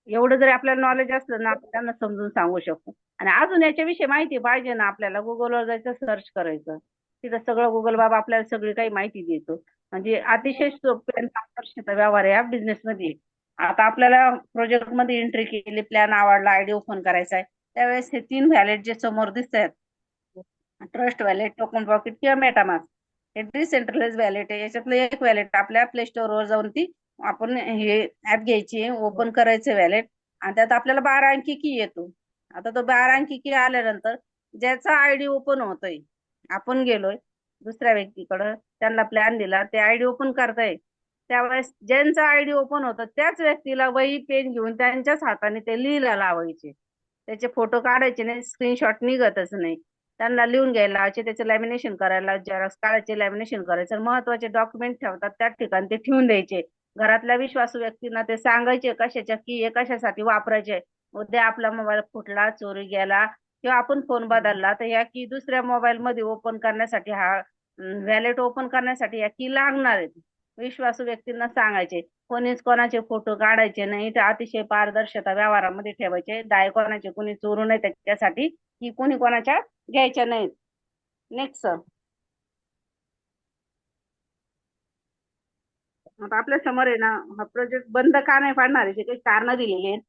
एवढं जरी आपल्याला नॉलेज असलं ना आपण त्यांना समजून सांगू शकतो. आणि अजून याच्याविषयी माहिती पाहिजे ना आपल्याला गुगलवर जायचं सर्च करायचं. तिथं सगळं गुगल बाबा आपल्याला सगळी काही माहिती देतो. म्हणजे अतिशय सोपे आणि पारदर्शक व्यवहार आहे या बिझनेस मध्ये. आता आपल्याला प्रोजेक्ट मध्ये एंट्री केली, प्लॅन आवडला, आयडी ओपन करायचा आहे, त्यावेळेस हे 3 व्हॅलेट जे समोर दिसत आहेत, ट्रस्ट वॅलेट, टोकन पॉकेट किंवा मेटामास्क, हे डिसेंट्रलाइज वॅलेट आहे. याच्यातलं एक वॅलेट आपल्या प्ले स्टोअर वर जाऊन ती आपण हे ऍप घ्यायची, ओपन करायचं वॅलेट, आणि त्यात आपल्याला 12 अंकी की येतो. आता तो 12 अंकी की आल्यानंतर ज्याचा आयडी ओपन होतोय, आपण गेलोय दुसऱ्या व्यक्तीकडं, त्यांना प्लॅन दिला, ते आयडी ओपन करताय, त्यावेळेस ज्यांचा आयडी ओपन होतं त्याच व्यक्तीला वही पेन घेऊन त्यांच्याच हाताने ते लिहायला लावायचे. त्याचे फोटो काढायचे नाही, स्क्रीनशॉट निघतच नाही. त्यांना लिहून घ्यायला लावायचे, त्याचं लॅमिनेशन करायला, झेरॉक्स काढायचे, लॅमिनेशन करायचं, महत्वाचे डॉक्युमेंट ठेवतात त्या ठिकाणी ते ठेवून द्यायचे. घरातल्या विश्वासू व्यक्तींना ते सांगायचे कशाच्या की हे कशासाठी वापरायचे. उद्या आपला मोबाईल फुटला, चोरी गेला किंवा आपण फोन बदलला तर या की दुसऱ्या मोबाईल मध्ये ओपन करण्यासाठी, हा वॅलेट ओपन करण्यासाठी या की लागणार आहेत. विश्वासू व्यक्तींना सांगायचे. कोणीच कोणाचे फोटो काढायचे नाही, ते अतिशय पारदर्शकता व्यवहारामध्ये ठेवायचे. कोणाचे कोणी चोरू नये त्याच्यासाठी की कोणी कोणाच्या घ्यायच्या नाहीत. Next sir. आता आपल्या समोर आहे ना, हा प्रोजेक्ट बंद का नाही पाडणार आहे, काही कारण दिलेली आहेत.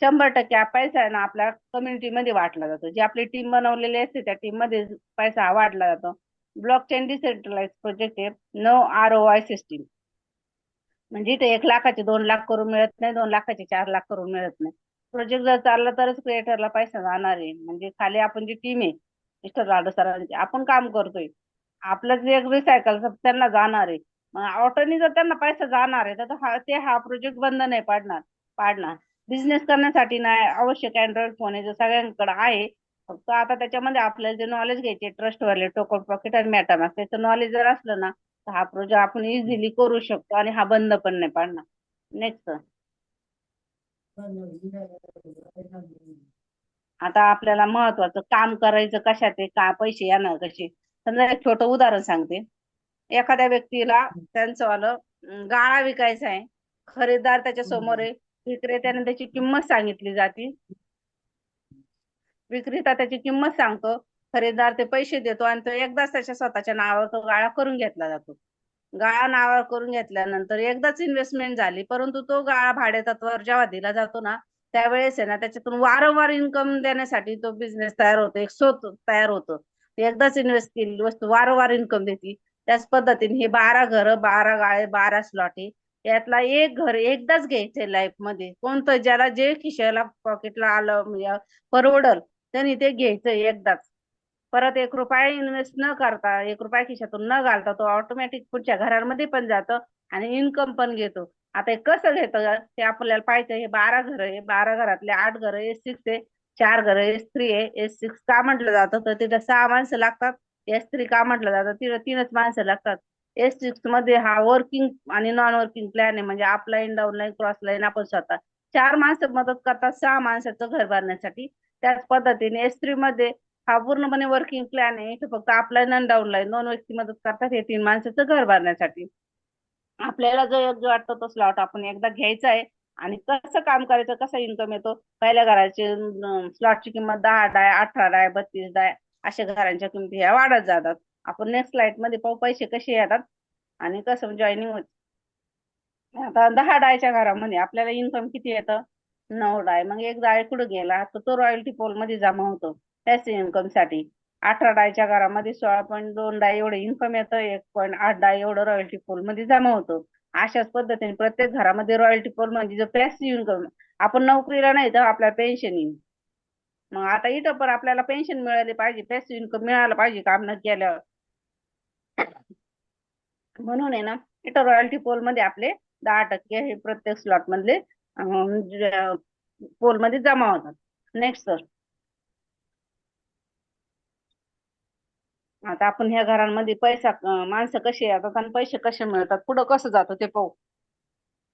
100% हा पैसा आहे ना आपल्या कम्युनिटीमध्ये वाटला जातो. जी आपली टीम बनवलेली असते त्या टीम मध्ये पैसा हा वाटला जातो. ब्लॉकचेन डिसेंट्रलाइज प्रोजेक्ट आहे. No ROI system. म्हणजे इथे 1 लाखाचे 2 लाख करून मिळत नाही, 2 लाखाचे 4 लाख करून मिळत नाही. प्रोजेक्ट जर चालला तरच क्रिएटरला पैसा जाणार आहे. म्हणजे खाली आपण जी टीम आहे मिस्टर राठोड सरांची, आपण काम करतोय, आपलं जे रिसायकल त्यांना जाणार आहे. मग ऑटोनी जर त्यांना पैसा जाणार आहे तर हा प्रोजेक्ट बंद नाही पाडणार. बिझनेस करण्यासाठी नाही आवश्यक अँड्रॉइड फोन आहे जो सगळ्यांकडे आहे. फक्त आता त्याच्यामध्ये आपल्याला जे नॉलेज घ्यायचे, ट्रस्ट वाले, टोकन पॉकेट आणि मेटामास्क, त्याचं नॉलेज जर असलं ना तर हा प्रोजेक्ट आपण इझिली करू शकतो आणि हा बंद पण नाही पाडणार. नेक्स्ट. आता आपल्याला महत्वाचं काम करायचं कशात आहे, का पैसे येणार कसे. समजा एक छोटं उदाहरण सांगते. एखाद्या व्यक्तीला त्यांचं वालं गाळा विकायचा आहे. खरेदीदार त्याच्या समोर आहे. विक्रेत्याने त्याची किंमत सांगितली जाते. विक्रेता त्याची किंमत सांगतो, खरेदीदार ते पैसे देतो आणि तो एकदाच त्याच्या स्वतःच्या नावावर तो गाळा करून घेतला जातो. गाळा नावावर करून घेतल्यानंतर एकदाच इन्व्हेस्टमेंट झाली, परंतु तो गाळा भाडेतत्वावर जेव्हा दिला जातो ना त्यावेळेस आहे ना त्याच्यातून वारंवार इन्कम देण्यासाठी तो बिझनेस तयार होतो, एक स्रोत तयार होतो. एकदाच इन्व्हेस्ट केलेली वस्तू वारंवार इन्कम देते. त्याच पद्धतीने हे 12 घरं, 12 गाळे, 12 स्लॉट आहे. यातला एक घर एकदाच घ्यायचंय लाईफ मध्ये. कोणतं ज्याला जे खिशाला पॉकेटला आलं म्हणजे परवडल त्यांनी ते घ्यायचंय एकदाच. परत 1 रुपया इन्व्हेस्ट न करता, 1 रुपया खिशातून न घालता तो ऑटोमॅटिक पुढच्या घरांमध्ये पण जातो आणि इन्कम पण घेतो. आता हे कसं घेतं ते आपल्याला पाहिजे. हे 12 घरं आहे, 12 घरातले 8 घरं S6 आहे, 4 घरं S3 आहे. S6 का म्हटलं जातं तर तिथं 6 माणसं लागतात. S3 का म्हटलं जातं तिथं 3च माणसं लागतात. S6 मध्ये हा वर्किंग आणि नॉन वर्किंग प्लॅन आहे. म्हणजे अपलाईन, डाऊनलाईन, क्रॉस लाईन आपण स्वतः 4 माणसं मदत करतात 6 माणसाचं घर भरण्यासाठी. त्याच पद्धतीने S3 मध्ये हा पूर्णपणे वर्किंग प्लॅन आहे. इथं फक्त अपलाईन आणि डाऊनलाईन 2 व्यक्ती मदत करतात हे 3 माणसाचं घर भरण्यासाठी. आपल्याला जो योग्य वाटतो तो स्लॉट आपण एकदा घ्यायचा आहे. आणि कसं काम करायचं, कसा इन्कम येतो. पहिल्या घराची स्लॉटची किंमत 10 डाय, 18 डाय, 32 डाय, अशा घरांच्या किमती ह्या वाढत जातात. आपण नेक्स्ट स्लाइड मध्ये पाहू पैसे कसे येतात आणि कसं जॉईनिंग होत. आता 10 डायच्या घरामध्ये आपल्याला इन्कम किती येतं, 9 डाय. मग एक डाय कुठं गेला तर तो रॉयल्टी पोल मध्ये जमा होतो त्याच्या इन्कम साठी. 18 डायच्या घरामध्ये 16.2 डाय एवढं इन्कम येतं, 1.8 डाय एवढं रॉयल्टी पोल मध्ये जमा होतो. अशाच पद्धतीने प्रत्येक घरामध्ये रॉयल्टी पोल म्हणजे जो पॅसिव्ह इन्कम, आपण नोकरीला नाही तर आपल्याला पेन्शन येईल. मग आता इथं पण आपल्याला पेन्शन मिळाली पाहिजे, पॅसिव्ह इन्कम मिळालं पाहिजे काम न केल्यावर. म्हणून आहे ना इथं रॉयल्टी पोल मध्ये आपले 10% हे प्रत्येक स्लॉट मधले पोल मध्ये जमा होतात. Next sir. आता आपण ह्या घरांमध्ये पैसा माणसं कशी येतात आणि पैसे कसे मिळतात पुढं कसं जातं ते पाहू.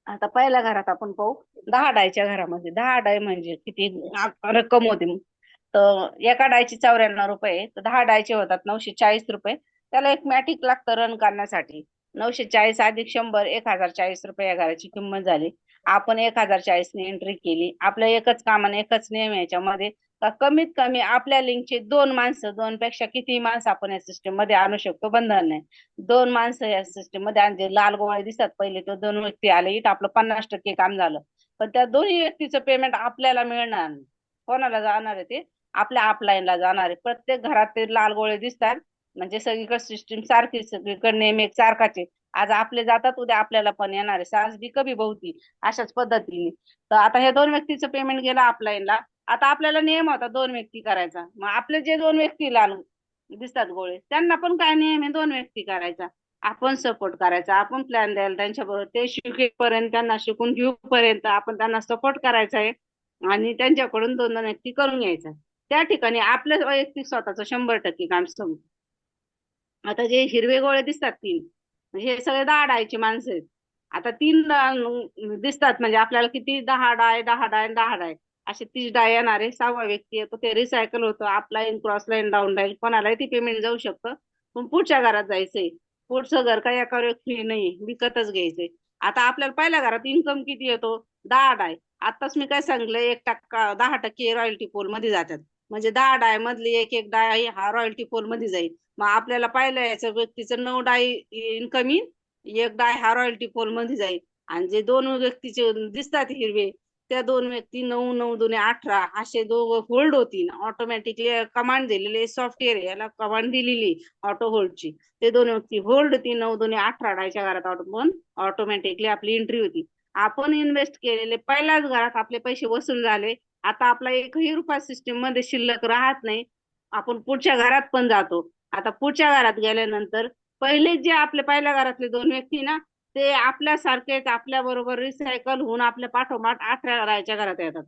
आता पहिल्या घरात आपण पाहू, 10 डायच्या घरामध्ये 10 डाय म्हणजे किती रक्कम होती. तर एका डायची 94 रुपये, तर 10 डायचे होतात 940 रुपये. त्याला एक मॅटिक लागतं रन करण्यासाठी. 940 अधिक 100 1040 रुपये या घराची किंमत झाली. आपण 1040 ने एंट्री केली. आपल्या एकच कामाने एकच नियम आहे याच्यामध्ये, का कमीत कमी आपल्या लिंकचे 2 माणसं, 2 पेक्षा किती माणसं आपण या सिस्टम मध्ये आणू शकतो, बंधन नाही. 2 माणसं या सिस्टम मध्ये आणि जे लाल गोळे दिसतात पहिले तो 2 व्यक्ती आले, इथं आपलं 50% काम झालं. पण त्या दोन्ही व्यक्तीचं पेमेंट आपल्याला मिळणार नाही. कोणाला जाणार आहे ते? आपल्या अपलाईनला जाणार आहे. प्रत्येक घरात ते लाल गोळे दिसतात, म्हणजे सगळीकडे सिस्टीम सारखी, सगळीकडे नेम एक सारखाचे. आज आपले जातात, उद्या आपल्याला पण येणार आहे. सास बी कभी बहुती, अशाच पद्धतीने. तर आता हे 2 व्यक्तीचं पेमेंट गेलं अपलाईनला. आता आपल्याला नियम होता 2 व्यक्ती करायचा. मग आपले जे 2 व्यक्ती लाल दिसतात गोळे, त्यांना पण काय नियम आहे? 2 व्यक्ती करायचा. आपण सपोर्ट करायचा, आपण प्लॅन द्यायला त्यांच्याबरोबर, ते शिकेपर्यंत, त्यांना शिकून घेऊपर्यंत आपण त्यांना सपोर्ट करायचा आहे. आणि त्यांच्याकडून 2 2 व्यक्ती करून घ्यायचा. त्या ठिकाणी आपलं वैयक्तिक स्वतःच 100% काम संपतं. आता जे हिरवे गोळे दिसतात 3, म्हणजे हे सगळे 10 डायची माणसं आहेत. आता 3 दिसतात म्हणजे आपल्याला किती? 10 डाय, 10 डाय, 10 डाय, असे 30 डाय येणार आहे. 6वा व्यक्ती येतो, ते रिसायकल होतं, up line, cross line, down line, कोणालाही ती पेमेंट जाऊ शकतं. पण पुढच्या घरात जायचंय. पुढचं घर काही एका फ्री नाही, विकतच घ्यायचंय. आता आपल्याला पहिल्या घरात इन्कम किती येतो? 10 डाय. आताच मी काय सांगितलं, 1% 10% रॉयल्टी पोल मध्ये जातात. म्हणजे 10 डाय मधली एक एक डाय हा रॉयल्टी पोल मध्ये जाईल. मग आपल्याला पाहिलं याच्या व्यक्तीचं 9 डाय इन्कम येईल, 1 डाय हा रॉयल्टी पोल मध्ये जाईल. आणि जे 2 व्यक्तीचे दिसतात हिरवे, त्या 2 व्यक्ती 9 9 दुणे 18 असे दोघं होल्ड होतील ऑटोमॅटिकली. कमांड दिलेली सॉफ्टवेअर, याला कमांड दिलेली ऑटो होल्डची. ते 2 व्यक्ती होल्ड होती. 9 2 18 डायच्या घरात ऑटोमॅटिकली आपली एंट्री होती. आपण इन्व्हेस्ट केलेले पहिल्याच घरात आपले पैसे वसूल झाले. आता आपला एकही रुपया सिस्टीम मध्ये शिल्लक राहत नाही. आपण पुढच्या घरात पण जातो. आता पुढच्या घरात गेल्यानंतर पहिले जे आपले पहिल्या घरातले 2 व्यक्ती ना, ते आपल्यासारखेच आपल्या बरोबर रिसायकल होऊन आपल्या पाठोपाठ 18 राहायच्या घरात येतात.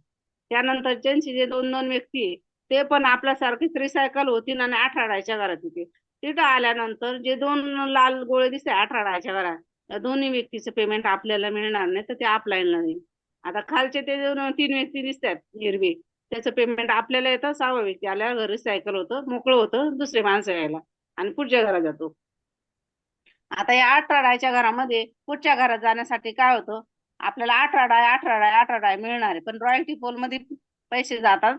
त्यानंतर त्यांचे जे 2 2 व्यक्ती आहे, ते पण आपल्यासारखेच रिसायकल होतील आणि 18 राहायच्या घरात येतील. तिथं आल्यानंतर जे 2 लाल गोळे दिसते 18 राहायच्या घरात, त्या दोन्ही व्यक्तीचं पेमेंट आपल्याला मिळणार नाही, तर ते अपलाईनला नाही. आता खालचे ते 3 व्यक्ती दिसतात हिरवे, त्याचं पेमेंट आपल्याला येतं. 6वा व्यक्ती आल्यावर रिसायकल होतं, मोकळं होतं, दुसरे माणसं यायला आणि पुढच्या घरात जातो. आता या 18 डायच्या घरामध्ये पुढच्या घरात जाण्यासाठी काय होतं? आपल्याला 18 डाय 18 डाय 18 डाय मिळणार आहे, पण रॉयल्टी पोल मध्ये पैसे जातात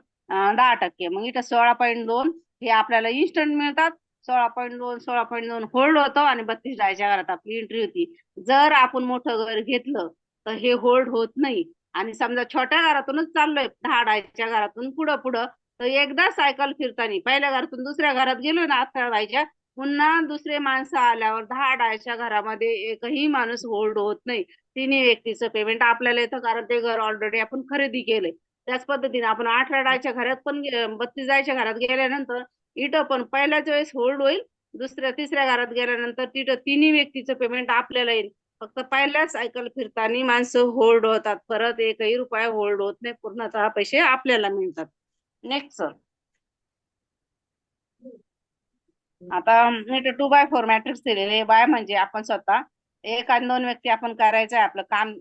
10%. मग इथं 16.2 हे आपल्याला इन्स्टंट मिळतात. 16.2 16.2 होल्ड होतो आणि 32 डायच्या घरात आपली एंट्री होती. जर आपण मोठं घर घेतलं तर हे होल्ड होत नाही. आणि समजा छोट्या घरातूनच चाललोय 10 डायच्या घरातून पुढं पुढं, तर एकदा सायकल फिरताना पहिल्या घरातून दुसऱ्या घरात गेलो ना 18 डायच्या, पुन्हा दुसरे माणसं आल्यावर 10 डायच्या घरामध्ये एकही माणूस होल्ड होत नाही. तिन्ही व्यक्तीचं पेमेंट आपल्याला येतं, कारण ते घर ऑलरेडी आपण खरेदी केलंय. त्याच पद्धतीने आपण 18 डायच्या घरात पण 32 डायच्या घरात गेल्यानंतर इथं पण पहिल्याच वेळेस होल्ड होईल. दुसऱ्या तिसऱ्या घरात गेल्यानंतर तिथं तिन्ही व्यक्तीचं पेमेंट आपल्याला येईल. फक्त पहिल्या सायकल फिरताना माणसं होल्ड होतात, परत एकही रुपया होल्ड होत नाही, पूर्णतः पैसे आपल्याला मिळतात. Next sir. आता मी 2x4 मॅट्रिक्स दिलेले. बाय म्हणजे आपण स्वतः, 1 आणि 2 व्यक्ती आपण करायचं आहे आपलं काम.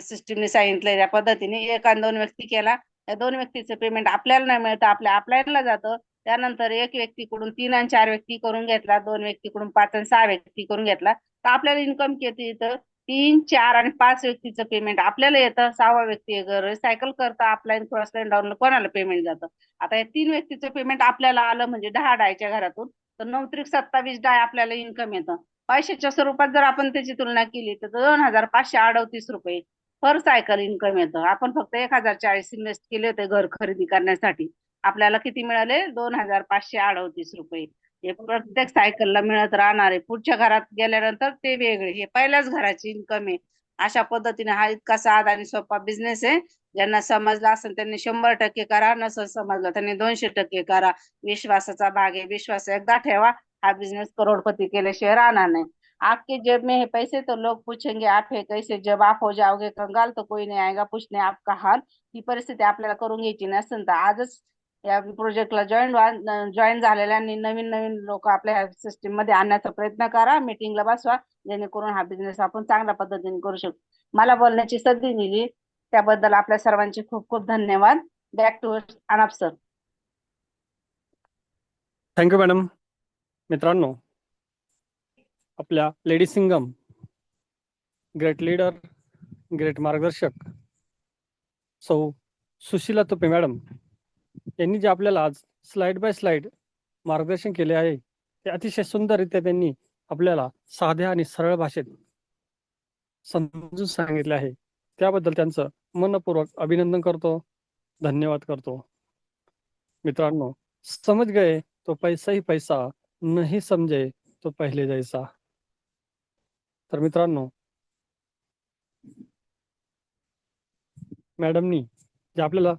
सिस्टीमने सांगितलं त्या पद्धतीने 1 आणि 2 व्यक्ती केला, त्या 2 व्यक्तीचं पेमेंट आपल्याला नाही मिळतं, आपल्या अपलाईनला जातं. त्यानंतर 1 व्यक्तीकडून 3 आणि 4 व्यक्ती करून घेतला, 2 व्यक्तीकडून 5 आणि 6 व्यक्ती करून घेतला, तर आपल्याला इन्कम किती येतं? 3 4 आणि 5 व्यक्तीचं पेमेंट आपल्याला येतं. 6वा व्यक्ती रिसायकल करता, अपलाईन क्रॉस लाईन डाऊन कोणाला पेमेंट जातं? आता या 3 व्यक्तीचं पेमेंट आपल्याला आलं म्हणजे 10 डायच्या घरातून, तर 9 त्रिक 27 डाय आपल्याला इन्कम येतं. पैशाच्या स्वरूपात जर आपण त्याची तुलना केली तर 2538 रुपये पर सायकल इन्कम येतं. आपण फक्त 1040 इन्व्हेस्ट केले होते घर खरेदी करण्यासाठी, आपल्याला किती मिळाले? 2538 रुपये. हे प्रत्येक सायकलला मिळत राहणार आहे. पुढच्या घरात गेल्यानंतर ते वेगळे, हे पहिल्याच घराची इन्कम आहे. अशा पद्धतीने हा इतका साधा आणि सोपा बिझनेस आहे. ज्यांना समजला असेल त्यांनी 100% करा, नसेल समजलं त्यांनी 200% करा. विश्वासाचा भाग आहे, विश्वास एकदा ठेवा, हा बिझनेस करोडपती केल्याशिवाय राहणार नाही. आपके जेब में है पैसे तो लोग पूछेंगे आप है कैसे, जब आप हो जाओगे कंगाल तो कोई नहीं आएगा पूछने आपका हाल. ही परिस्थिती आपल्याला करून घ्यायची नसेल तर आजच या प्रोजेक्टला जॉईन झालेल्यांनी नवीन नवीन लोक आपल्या सिस्टीम मध्ये आणण्याचा प्रयत्न करा, मीटिंगला बसवा, जेणेकरून हा बिझनेस आपण चांगल्या पद्धतीने करू शकतो. मला बोलण्याची संधी दिली त्याबद्दल आपल्या सर्वांचे खूप खूप धन्यवाद. बॅक टू अनाप सर. Thank you madam. मित्रांनो, आपल्या lady Singam, great leader, great मार्गदर्शक सौ सुशीला तुपे मॅडम यांनी जे आपल्याला आज स्लाइड बाय स्लाइड मार्गदर्शन केले आहे ते अतिशय सुंदररित्या त्यांनी आपल्याला साध्या आणि सरळ भाषेत समजून सांगितले आहे. त्याबद्दल त्यांचं मनपूर्वक अभिनंदन करतो, धन्यवाद करतो. मित्रांनो, समझ गए तो पैसा ही पैसा, नहीं समजे तो पहिले जैसा. तर मित्रांनो, मॅडमनी जे आपल्याला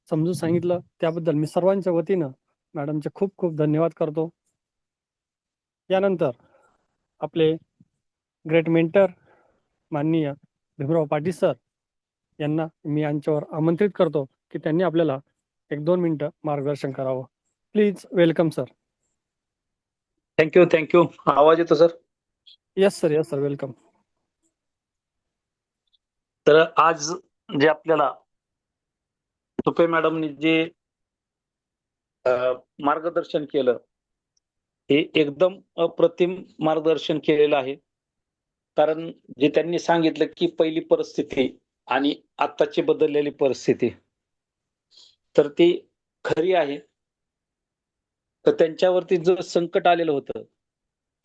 समजून सांगितलं त्याबद्दल मी सर्वांच्या वतीनं मॅडमचे खूप खूप धन्यवाद करतो. यानंतर आपले ग्रेट मेंटर माननीय भीमराव पाटील सर यांना मी यांच्यावर आमंत्रित करतो की त्यांनी आपल्याला 1-2 मिनिटं मार्गदर्शन करावं. Please welcome sir. थँक्यू. आवाज येतो सर? Yes sir, welcome. तर आज जे आपल्याला तुपे मॅडमनी जे मार्गदर्शन केलं हे एकदम अप्रतिम मार्गदर्शन केलेलं आहे. कारण जे त्यांनी सांगितलं की पहिली परिस्थिती आणि आत्ताची बदललेली परिस्थिती तर ती खरी आहे. तर त्यांच्यावरती जो संकट आलेलं होतं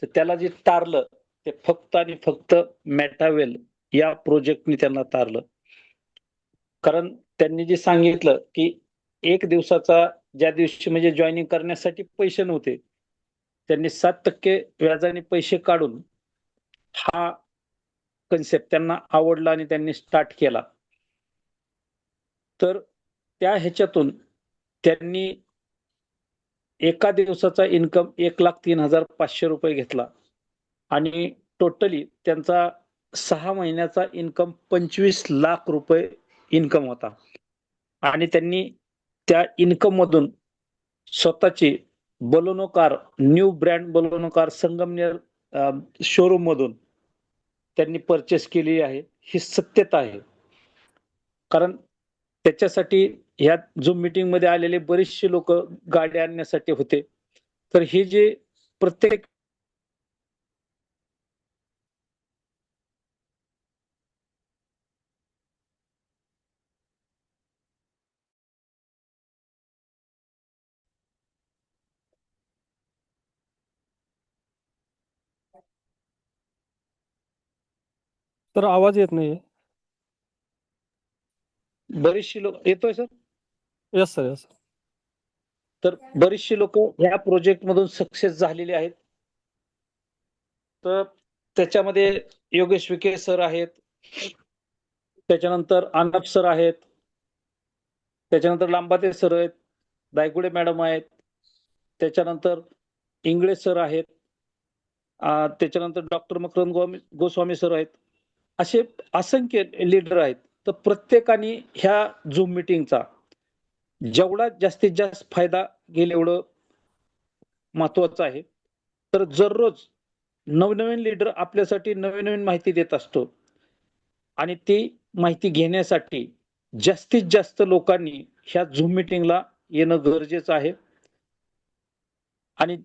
तर त्याला जे तारलं ते फक्त आणि फक्त मेटावेल या प्रोजेक्टनी त्यांना तारलं. कारण त्यांनी जे सांगितलं की 1 दिवसाचा ज्या दिवशी म्हणजे जॉईनिंग करण्यासाठी पैसे नव्हते, त्यांनी 7% व्याजाने पैसे काढून हा कन्सेप्ट त्यांना आवडला आणि त्यांनी स्टार्ट केला. तर त्या ह्याच्यातून त्यांनी एका दिवसाचा इन्कम 1,03,500 रुपये घेतला आणि टोटली त्यांचा 6 महिन्याचा इन्कम 25 लाख रुपये इन्कम होता. आणि त्यांनी त्या इन्कम मधून स्वतःची Baleno car, new brand Baleno car Sangamner showroom मधून त्यांनी परचेस केली आहे. ही सत्यता आहे. कारण त्याच्यासाठी ह्या झूम मीटिंग मध्ये आलेले बरेचसे लोक गाडी आणण्यासाठी होते. तर हे जे प्रत्येक तर आवाज येत नाहीये. बरेचसे लोक येतोय सर? Yes sir. तर बरेचसे लोक ह्या प्रोजेक्ट मधून सक्सेस झालेले आहेत. तर त्याच्यामध्ये योगेश विखे सर आहेत, त्याच्यानंतर अर्णब सर आहेत, त्याच्यानंतर लांबाते सर आहेत, दायगुडे मॅडम आहेत, त्याच्यानंतर इंगळे सर आहेत, त्याच्यानंतर डॉक्टर मकरंद गोस्वामी सर आहेत. असे असंख्य लीडर आहेत. तर प्रत्येकाने ह्या झूम मीटिंगचा जेवढा जास्तीत जास्त फायदा घेईल एवढं महत्वाचं आहे. तर दररोज नवनवीन लीडर आपल्यासाठी नवीन माहिती देत असतो आणि ती माहिती घेण्यासाठी जास्तीत जास्त लोकांनी ह्या झूम मीटिंगला येणं गरजेचं आहे. आणि